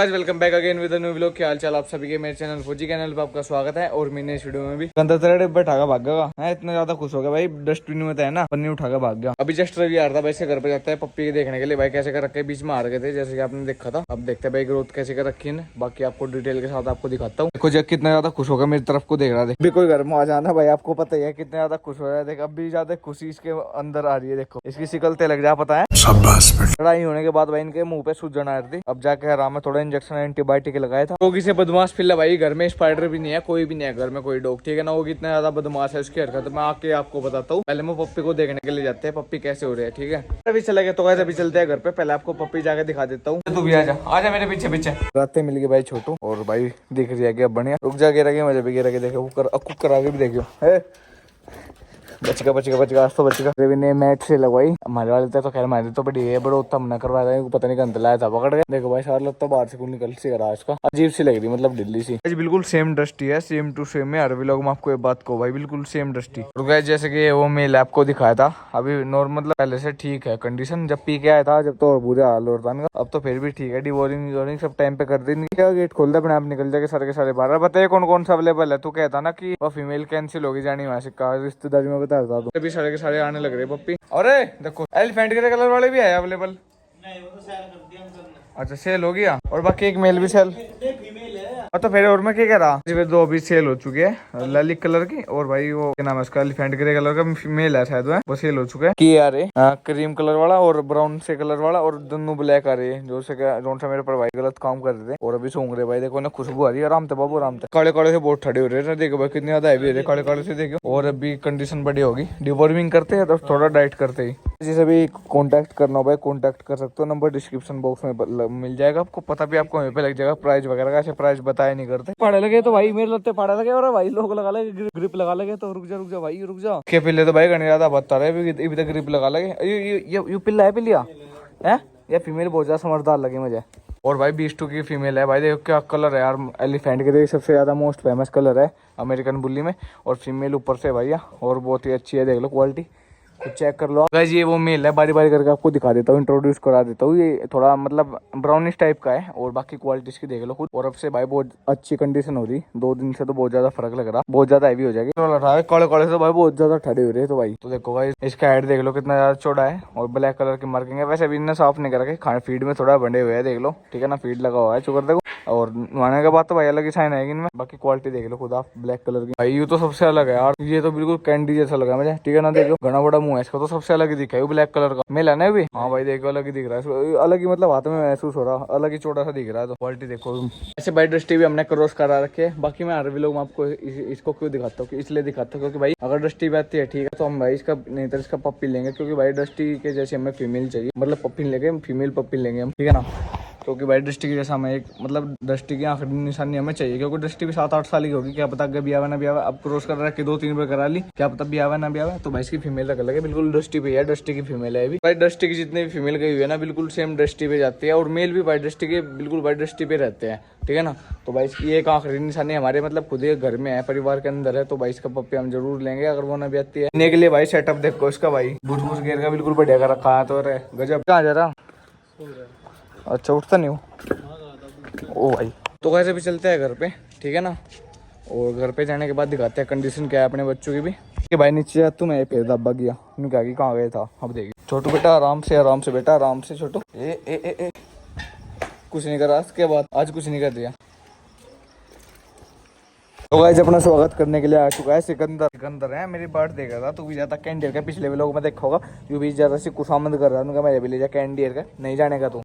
Guys welcome back again with new vlog. क्या हाल चाल आप सभी के मेरे चैनल फौजी चैनल पे आपका स्वागत है। और मैंने इस वीडियो में भी गंदा बैठा का भाग गया है। इतना ज्यादा खुश हो गया भाई, डस्टबिन में तो है ना, पन्नी उठा के भाग गया। अभी जस्ट रवि आ रहा था भाई से घर पे जाता है पप्पी के देखने के लिए। भाई कैसे कर रखे बीच में हार गए थे जैसे कि आपने देखा था। अब देखते हैं भाई ग्रोथ कैसे कर रखी है, बाकी आपको डिटेल के साथ आपको दिखाता हूँ। देखो जब कितना ज्यादा खुश होगा मेरी तरफ को देख रहा है। कोई घर में आ जाना भाई, आपको पता ही है कितना ज्यादा खुश हो रहा है। देख अभी ज्यादा खुशी इसके अंदर आ रही है। देखो इसकी शिकल ते लग जा, पता है लड़ाई होने के बाद भाई इनके मुंह पे सूजन आ रही थी। अब जाके आराम में थोड़ा इंजेक्शन एंटीबायोटिक लगाया था। डॉगी से बदमाश फिल्ला भाई, घर में स्पाइडर भी नहीं है, कोई भी नहीं है घर में, कोई डॉग, ठीक है ना। वो कितना ज्यादा बदमाश है, उसकी हरकत मैं आके आपको बताता हूँ। पहले मैं पप्पी को देखने के लिए जाते हैं पप्पी कैसे हो रही है, ठीक है। अभी चले गए तो कैसे अभी चलते हैं घर पे, पहले आपको पप्पी जाके दिखा देता हूँ। तू भी आजा मेरे पीछे पीछे। रातें मिल गई भाई छोटू, और भाई दिख रही है बढ़िया। रुक जा गिरा मजे भी गिरा के देखो, कुकर आगे भी देखियो है। बचेगा आज तो बचेगा। रवि ने मैट से लगवाई हमारे वाले तो खैर मारे तो बड़ी है, बड़ा उत्तम हमने करवाया था, पता नहीं गंद लाया था पकड़ गए। देखो भाई सारा लगता बाहर से कुछ निकल सी रहा, इसका अजीब सी लग रही, मतलब ढिल्ली सी। बिल्कुल सेम डस्टी है, सेम टू सेम है। हर व्लॉग में आपको ये बात को भाई बिल्कुल सेम डस्टी। तो गाइस जैसे कि वो मेल आपको दिखाया था अभी नॉर्मल, मतलब पहले से ठीक है कंडीशन। जब पी के आया था जब तो बुरा हाल होता था, अब तो फिर भी ठीक है। डिवोरिंग सब टाइम पे कर दी। क्या गेट खोल दे अपने आप निकल जाएगा सारे के सारे बाहर। बताइए कौन कौन सा अवेलेबल है। तू कहता ना कि वो फीमेल कैंसिल होगी जानी वहां से, रिश्तेदारी में बता था अभी सारे के सारे आने लग रहे पप्पी। अरे देखो एलिफेंट के कलर वाले भी है अवेलेबल। नहीं वो तो सेल कर दिया हमने। अच्छा सेल हो गया, और बाकी एक मेल भी सेल फीमेल है। तो फिर और मैं क्या कह रहा, इसमें दो अभी सेल हो चुके हैं ललिक कलर की, और भाई वो क्या नाम है उसका एलिफेंट ग्रे कलर का फीमेल है शायद, वो सेल हो चुके हैं। की आ रहे क्रीम कलर वाला और ब्राउन से कलर वाला, और दोनों ब्लैक आ रहे हैं जो से मेरे पर भाई गलत काम कर रहे थे। और अभी सूंघ रहे भाई, देखो ना खुशबू आ रही है। आराम थे बाबू आराम थे। काले काले से बहुत ठंडे हो रहे हैं, देखो भाई कितने ज्यादा हैवी हो रहे काले काले से, देखो। और अभी कंडीशन बड़ी होगी, डिवॉर्मिंग करते हैं तो थोड़ा डाइट करते ही। जैसे भी कॉन्टैक्ट करना हो भाई कॉन्टैक्ट कर सकते हो, नंबर डिस्क्रिप्शन बॉक्स में मिल जाएगा आपको, पता भी आपको वहीं पे लग जाएगा। प्राइस वगैरह का ऐसे प्राइस बताया नहीं करते। पढ़े लगे तो भाई मेरे लगते पढ़ा लगे, और भाई लोग लगा लगे ग्रिप लगा लगे तो रुक जा भाई रुक जा के पिल्ले तो भाई घने ज्यादा बता रहे अभी तक ग्रिप लगा लगे। ये पिल्ला है पिलिया है या फीमेल बहुत ज्यादा समझदार लगे मुझे। और भाई बीस 2 की फीमेल है भाई, देखो क्या कलर है यार एलिफेंट के, सबसे ज्यादा मोस्ट फेमस कलर है अमेरिकन बुल्ली में। और फीमेल ऊपर से भैया, और बहुत ही अच्छी है, देख लो क्वालिटी कुछ चेक कर लो गाइस। ये वो मेल है, बारी बारी करके आपको दिखा देता हूँ, इंट्रोड्यूस करा देता हूँ। ये थोड़ा मतलब ब्राउनिश टाइप का है, और बाकी क्वालिटी इसकी देख लो खुद। और अब से भाई बहुत अच्छी कंडीशन हो रही, 2 दिन से तो बहुत ज्यादा फर्क लग रहा, बहुत ज्यादा हैवी हो जाएगी। कड़े कड़े से भाई बहुत ज्यादा ठंडे हो रहे हैं। तो भाई तो देखो भाई इसका हेड देख लो कितना ज्यादा चौड़ा है, और ब्लैक कलर की मार्किंग है। वैसे अभी इन्हें साफ नहीं कर रखे, खाने फीड में थोड़ा बंधे हुए हैं, देख लो ठीक है ना, फीड लगा हुआ है चुकर देखो। और नहाने के बाद तो भाई अलग ही साइन आएगी इनमें। बाकी क्वालिटी देख लो खुद आप, ब्लैक कलर की भाई, ये तो सबसे अलग है यार। ये तो बिल्कुल कैंडी जैसा लगा मुझे, ठीक है ना। देखो घना बड़ा मुंह है इसका, तो सबसे अलग ही दिखा है ब्लैक कलर का। मेल है ना भी, हाँ भाई देखो अलग ही दिख रहा है, अलग ही मतलब हाथ में महसूस हो रहा, अलग ही छोटा सा दिख रहा है। तो क्वालिटी देखो ऐसे भाई दृष्टि भी हमने क्रॉस करा रखे है। बाकी मैं हर लोग आपको इसको क्यों दिखाता हूँ, इसलिए दिखाता हूँ क्योंकि भाई अगर दृष्टि भी आती है ठीक है तो हम भाई इसका नहीं तो इसका पप्पी लेंगे, क्योंकि भाई दृष्टि के जैसे हमें फीमेल चाहिए, मतलब पप्पी लेंगे, फीमेल पप्पी लेंगे हम, ठीक है ना। क्योंकि भाई दृष्टि की जैसा हमें एक मतलब दृष्टि की आखिरी निशानी हमें चाहिए, क्योंकि दृष्टि भी 7-8 साल की होगी, क्या पता अगर भी आवा ना भी आवा। अब क्रॉस कर रखी 2-3 बार करा ली, क्या पता भी आवा ना भी आवा। तो भाई इसकी फीमेल रख लगे, बिल्कुल दृष्टि पे है, दृष्टि की फीमेल है। भाई दृष्टि की जितने भी फीमेल गई हुई है ना बिल्कुल सेम दृष्टि पे जाती है, और मेल भी भाई दृष्टि के बिल्कुल भाई दृष्टि पे रहते हैं, ठीक है ना। तो भाई इसकी एक आखिरी निशानी हमारे मतलब खुद ही घर में है, परिवार के अंदर है। तो भाई इसका पप्पी हम जरूर लेंगे अगर वो ना भी आती है। लेने के लिए भाई सेटअप देखो इसका भाई, बुट गेर का बिल्कुल बढ़िया का रखा है। तो गजब। कहाँ जा रहा? अच्छा उठता नहीं हो ओ भाई। तो कैसे भी चलते हैं घर पे, ठीक है ना। और घर पे जाने के बाद दिखाते हैं कंडीशन क्या है अपने बच्चों की भी। कि भाई नीचे तू मैं फिर दबा गया, मैं कहा कि कहाँ गया था। अब देखिए छोटू बेटा आराम से बेटा आराम से छोटू। ए कुछ नहीं करा इसके बाद, आज कुछ नहीं कर दिया। तो गाइस अपना स्वागत करने के लिए आ चुका है सिकंदर है। मेरी बर्थडे का था, तू भी जाता कैंडियर का, पिछले व्लॉग में देखा होगा। यू भी ज्यादा से कुशामद कर रहा था, मैं भी ले जा कैंडियर का, नहीं जाने का तू।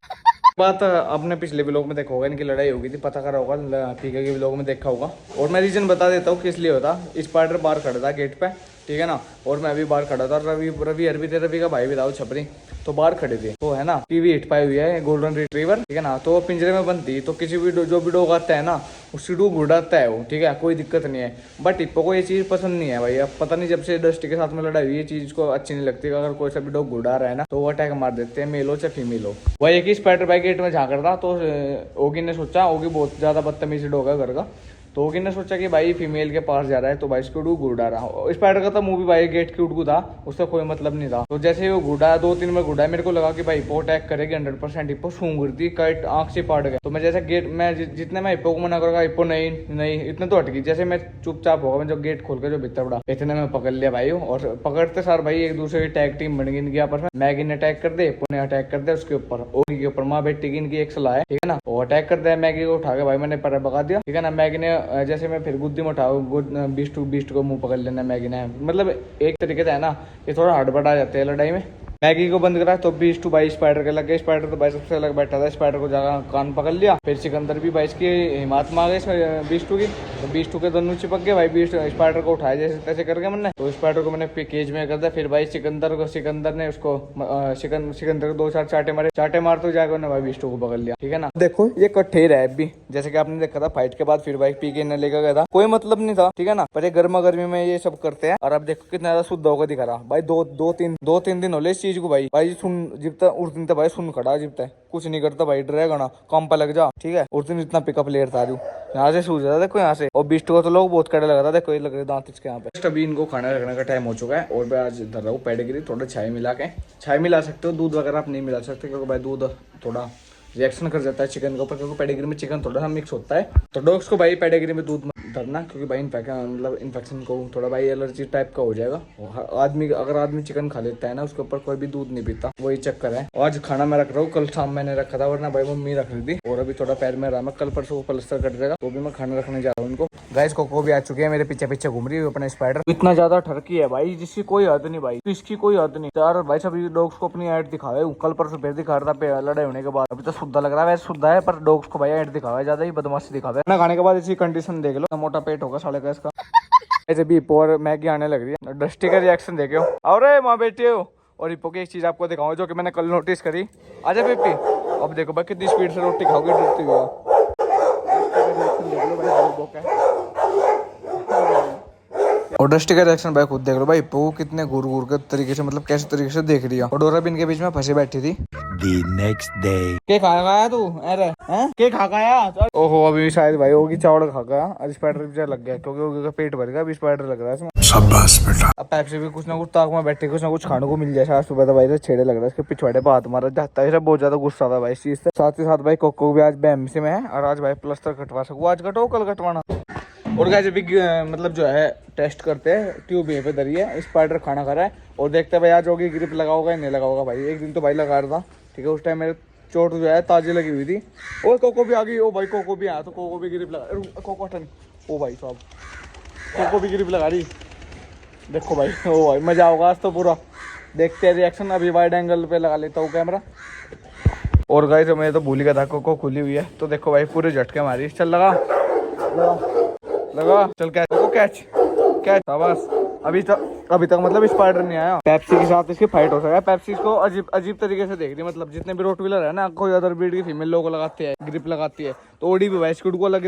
बात आपने पिछले व्लॉग में देखा होगा, इनकी लड़ाई हो गई थी, पता करा होगा, पीके के व्लॉग में देखा होगा। और मैं रीजन बता देता हूँ किस लिए होता। स्पाइडर बाहर खड़ा था गेट पे, ठीक है ना, और मैं भी बाहर खड़ा था। रवि का भाई भी था छपरी, तो बाहर खड़े थे। तो है ना टीवी हिट पाई हुई है गोल्डन रिट्रीवर, ठीक है ना। तो पिंजरे में बंद थी, तो किसी भी जो भी डॉग आता है ना उसकी डू घुड़ाता है वो, ठीक है, कोई दिक्कत नहीं है। बट हिप्पो को ये चीज़ पसंद नहीं है भाई। अब पता नहीं जब से डस्टी के साथ में लड़ाई हुई, ये चीज़ को अच्छी नहीं लगती। अगर कोई सा भी डॉग घुड़ा रहा है ना तो वो अटैक मार देते हैं, मेल हो चाहे फीमेल हो। वही एक ही स्पाइडर भाई गेट में झाँक रहा था, तो ओगी ने सोचा ओगी बहुत ज़्यादा बदतमीजी डॉग है घर का, तो होगी ने सोचा कि भाई फीमेल के पास जा रहा है तो भाई इसको घूरा रहा। स्पाइडर का तो मुंह भी भाई गेट के उठ को था, उसका कोई मतलब नहीं था। तो जैसे वो घूरा 2-3 में घूरा, मेरे को लगा कि भाई हिप्पो अटैक करेगी 100%। हिप्पो सूंघ रही थी, कट आंख से पाट गया। तो मैं जैसे गेट में जितने मैं हिप्पो को मना करूंगा, हिप्पो नहीं नहीं इतने तो हट गई। जैसे मैं चुपचाप होगा, मैं जो गेट खोल के जो भीतर पड़ा, इतने में पकड़ लिया भाई। और पकड़ते सार भाई एक दूसरे की टैग टीम बन गई इनकी आपस में। मैगी ने अटैक कर दे, हिप्पो ने अटैक कर दे उसके ऊपर, ओगी के ऊपर। माँ बेटी की इनकी एक सलाह है, ठीक है ना। वो अटैक कर दिया, मैगी को उठा के भाई मैंने पर भगा दिया, ठीक है ना। मैगी ने जैसे मैं फिर गुद्दी में उठाऊ, बीस्ट को मुंह पकड़ लेना मैगी ने। मतलब एक तरीके से है ना, ये थोड़ा हड़बड़ा जाते हैं लड़ाई में। मैगी को बंद करा तो बीस टू भाई स्पाइडर के लग गए। स्पाइडर तो भाई सबसे अलग बैठा था, स्पाइडर को जाकर कान पकड़ लिया। फिर सिकंदर भी भाई इसकी हिम्मत में आ गई बीस टू की, तो बीस टू के दोनों चिपक गए भाई। बीस स्पाइडर को उठाया जैसे तैसे करके मैंने, तो स्पाइडर को मैंने केज में कर दिया। फिर भाई सिकंदर ने उसको सिकंदर को 2-4 चाटे मार तो जाकर उन्होंने भाई बीस टू को पकड़ लिया, ठीक है ना। देखो ये कट्ठे रहे भी, जैसे कि आपने देखा था फाइट के बाद फिर भाई पीके ने लेकर गया था, कोई मतलब नहीं था, ठीक है ना। पर ये गर्मा गर्मी में ये सब करते हैं। और अब देखो कितना ज्यादा शुद्ध होकर दिखा रहा भाई। दो तीन दिन हो इस चीज को भाई सुन जितना उस दिन तो भाई सुन खड़ा जितना कुछ नहीं करता भाई, डरे गना काम पे लग जा, ठीक है। उस दिन इतना पिकअप लेयर था जो यहाँ से सूझ रहा, देखो यहाँ से। और बीस्ट को तो लोग बहुत कड़े लगा था, देखो ये लग रहे दांत इसके यहाँ पे। अभी इनको खाना रखने का टाइम हो चुका है। और मैं आज धर रहा हूँ पेडिग्री, थोड़ा चाय मिला के। चाय मिला सकते हो, दूध वगैरह आप नहीं मिला सकते, क्योंकि भाई दूध थोड़ा रिएक्शन कर जाता है चिकन के ऊपर, क्योंकि पेडिग्री में चिकन थोड़ा सा मिक्स होता है। तो डॉग्स को भाई पेडिग्री में दूध धरना, क्योंकि भाई इन्फेक्शन को थोड़ा भाई एलर्जी टाइप का हो जाएगा। अगर आदमी चिकन खा लेता है ना, उसके ऊपर कोई भी दूध नहीं पीता, वही चक्कर है। आज खाना मैं रख रहा हूँ, कल शाम मैंने रखा था, वरना भाई मम्मी रख रही थी। और अभी थोड़ा पैर में रहा, मैं कल परसों को प्लास्टर कर देगा, तो भी मैं खाना रखने जा रहा हूँ उनको। गाइस कोको भी आ चुके हैं, मेरे पीछे पीछे घूम रही है अपना स्पाइडर। इतना ज्यादा ठरकी है भाई जिसकी कोई हद नहीं भाई, इसकी कोई हद नहीं यार। भाई सभी डॉग्स को अपनी ऐड दिखावे, कल परसों फिर दिखा रहा था लड़ाई होने के बाद। अभी तो शुद्धा लग रहा है, वैसे शुद्धा है, पर डॉग्स को भाई ऐड दिखावे, ज्यादा ही बदमाशी दिखावे। खाना खाने के बाद इसी कंडीशन देख लो, मोटा पेट होगा साले का इसका। ऐसे भी और मैगी आने लग रही है, डस्टी का रिएक्शन देखे हो। अरे माँ बेटे हो। और हिप्पो की एक चीज आपको दिखाऊं जो कि मैंने कल नोटिस करी। आजा बेपी, अब देखो भाई कितनी स्पीड से रोटी खाओगे डरती हुई। और डस्टी का रिएक्शन भाई खुद देख लो भाई, हिप्पो कितने घूर के तरीके से, मतलब कैसे तरीके से देख रही है। और डोरा भी इनके बीच में फंसी बैठी थी। The next day. के खाया तू? अरे हैं के खा गया? ओहो अभी शायद भाई होगी चावल खा गया। आज स्पाइडर भी लग गया, क्योंकि होगी का पेट भर गया, अभी स्पाइडर लग रहा है इसमें। शाबाश बेटा। अब पैप्सी भी कुछ ना कुछ ताक में बैठे, कुछ ना कुछ खाने को मिल जाए। आज सुबह तो भाई तो छेड़े लग रहा है, इसके पिछवाड़े पे हाथ मारा जाता है। बहुत ज्यादा गुस्सा था भाई इस चीज से। साथ ही साथ भाई कोको भी आज BMC में है, और आज भाई प्लास्टर कटवा सकूँ, आज कटो कल कटवाना। और गाइस अभी मतलब जो है टेस्ट करते हैं, ट्यूब यहीं पे धरी है, स्पाइडर खाना खा रहा है। और देखते हैं भाई आज होगी ग्रिप लगा होगा या नहीं लगा होगा भाई। एक दिन तो भाई लगा रहा था, ठीक है, उस टाइम मेरे चोट जो है ताजी लगी हुई थी। और कोको भी आ गई, ओ भाई कोको भी आया, तो कोको भी ग्रिप लगा। कोको हटन, ओ भाई साहब कोको भी ग्रिप लगा रही, देखो भाई। ओ भाई मजा होगा आज तो पूरा, देखते हैं रिएक्शन। अभी वाइड एंगल पे लगा लेता हूँ कैमरा। और गाइस मैं तो भूल गया था, कोको खुली हुई है, तो देखो भाई पूरे झटके मारी। चल लगा चल कैच शाबाश। अभी तक मतलब स्पाइडर नहीं आया। पेप्सी के साथ इसकी फाइट हो सका है। पेप्सी इसको अजीब तरीके से देख रही है, मतलब जितने भी रोटवीलर है ना, कोई अदर ब्रीड की फीमेल लोगों लगाती है, ग्रिप लगाती है, तो ओडी भी भाई स्कूट को अलग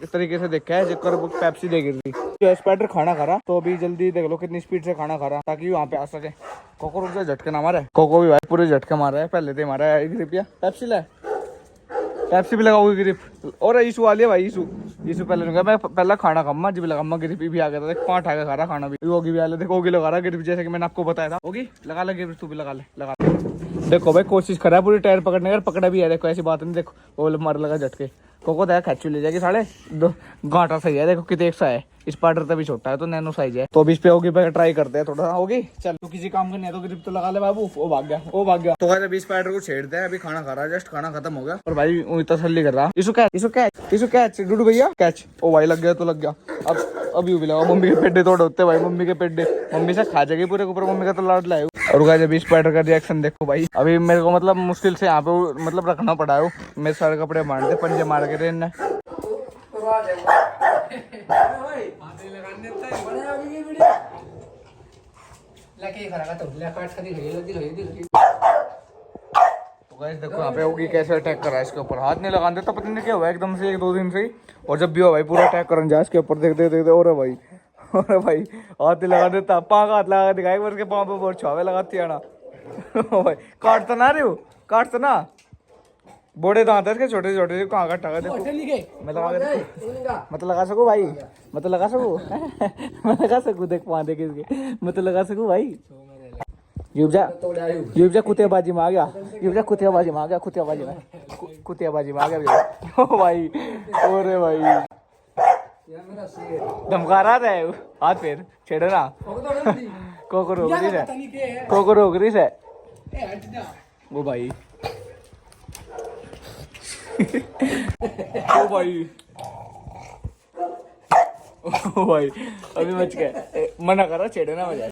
तरीके से देखा है, जिसकर पेप्सी देख रही थी। स्पाइडर खाना खा रहा, तो अभी जल्दी देख लो कितनी स्पीड से खाना खा रहा, ताकि वहाँ पे आ सके। कोको रुक जाए, झटके ना मारे। कोको भी भाई पूरे झटके मार रहा है, पहले तो मारा है ग्रिप या पेप्सी ले, पेप्सी भी लगाओगी ग्रिप। और इशू आ लिया भाई, इशू पहले लूंगा मैं, पहला खाना खाऊंगा जब लगाऊंगा। ग्रिप भी आ गया था, देख 5 आ खा रहा खाना भी। होगी भी आ देखो, होगी लगा रहा ग्रिप, जैसे कि मैंने आपको बताया था। होगी लगा ले ग्रिप, तू भी लगा ले। देखो भाई कोशिश करा पूरी टायर पकड़ने का, पकड़ा भी है, देखो ऐसी बात नहीं। देखो वो मार लगा झटके, कोको तो खैचू ले जाएगी साढ़े घाटा सही है। देखो कितने एक सा है, स्पाइडर तभी छोटा है, तो नैनो साइज है। तो अभी इस पे होगी ट्राई करते हैं थोड़ा सा। होगी चल, तो किसी काम करनी है तो ग्रिप तो लगा ले बाबू। वो भाग गया। तो गाइस अभी स्पाइडर को छेड़ते हैं, अभी खाना खा रहा है, जस्ट खाना खत्म हो गया। और भाई तसल्ली कर रहा, इशू कैच डूडू भैया कैच। ओ भाई लग गया तो लग गया। अब अभी भी लगा, मम्मी के पेड्डे तोड़ होते भाई, मम्मी के पेड्डे मम्मी से खा जाएगी पूरे ऊपर, मम्मी का तो लाड लाए। और गाइस अभी स्पाइडर का रिएक्शन देखो भाई। अभी मेरे को मतलब मुश्किल से यहाँ पे मतलब रखना पड़ा है, मेरे सारे कपड़े मारते, पंजे मार के रेन ने। तो गाइस देखो यहाँ पे होगी कैसे अटैक कर रहा है इसके ऊपर, हाथ नहीं लगाते तो पता नहीं क्या हुआ एकदम से 1-2 दिन से ही। और जब भी हो भाई पूरा अटैक करने जा इसके ऊपर, देखते और भाई हाथ नहीं लगा देता, पाँव का हाथ लगा दिखाई, उसके पाँव पे बहुत छावे लगाती है ना। भाई काटता ना रे, काटता ना बड़े दांत है इसके, छोटे छोटे कहाँ कटा देखो। मैं लगा मत लगा सकूं भाई, मत लगा सकूं मैं लगा सकूं, देख पाँव देख इसके, मत लगा सकूं भाई। युवजा कुतियाबाजी में आ गया, युवजा कुतियाबाजी में आ गया, कुतियाबाजी में आ गया ओ भाई, ओरे भाई धमका रहा था हाथ पैर छेड़ो ना कोको रोक रही है, कोको रोक रही है वो भाई ओ भाई, ओ भाई अभी बच गए, मना कर रहा छेड़ो ना मुझे।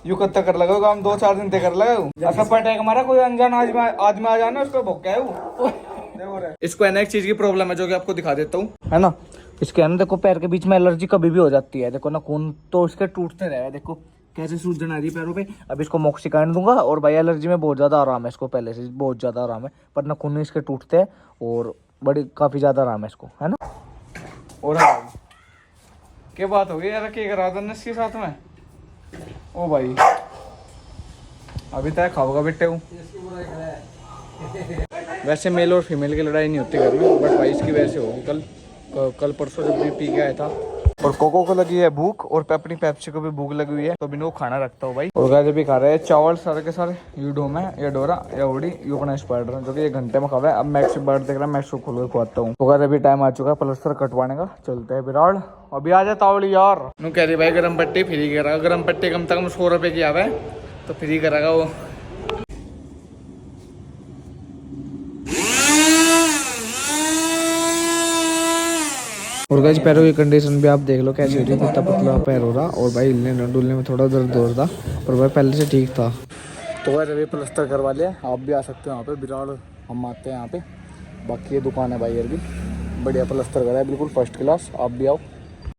यू कत्ता कर लगा काम 2-4 दिन तक कर लगा ऐसा पटाख हमारा, कोई अनजान आदमी आ जाना उसको भोग है। इसको है ना एक चीज की प्रॉब्लम है जो कि आपको दिखा देता हूँ, है ना। इसके है ना देखो पैर के बीच में एलर्जी कभी भी हो जाती है, देखो ना खून तो इसके टूटते रहे, देखो कैसे सूजन आ रही है पैरों पे। अब इसको मॉक्सिकाइन दूंगा और भाई एलर्जी में बहुत ज्यादा आराम है इसको, पहले से बहुत ज्यादा आराम है, पर ना खून इसके टूटते हैं और बड़ी काफी ज्यादा आराम है इसको, है ना। और क्या बात हो गई यार, क्या करा था इसके साथ में। ओ भाई अभी तक खाओगा बेटे हूँ। वैसे मेल और फीमेल की लड़ाई नहीं होती घर में, बट भाई इसकी वजह से होगी। कल परसों जब भी पी के आया था और कोको को लगी है भूख और अपनी पेप्सी को भी भूख लगी हुई है, तो बिना खाना रखता हूँ भाई। और गाय भी खा रहे हैं चावल सारे के सारे, यू डोम है या डोरा या उड़ी यू अपना स्पाइडर जो कि 1 घंटे में खावा है। अब मैक्स बर्ड देख रहा है, मैक्स को खोल के खुआता हूँ। तो गाय अभी टाइम आ चुका है प्लस्तर कटवाने का, चलते है विराट। अभी आ जाता तावड़ी यार नू कह रही भाई गर्म पट्टी फ्री करेगा, गर्म पट्टी कम से कम 100 रुपए की आवे तो फ्री करेगा वो। और गाइस पैरों की कंडीशन भी आप देख लो कैसी हो रही है, कितना पतला पैर हो रहा और भाई हिलने डुलने में थोड़ा दर्द हो रहा था, पर भाई पहले से ठीक था। तो भाई अभी प्लास्टर करवा लिया, आप भी आ सकते हो यहाँ पे, बिराड़ हम आते हैं यहाँ पे। बाकी ये दुकान है भाई यार भी बढ़िया प्लास्टर करा है, बिल्कुल फर्स्ट क्लास, आप भी आओ।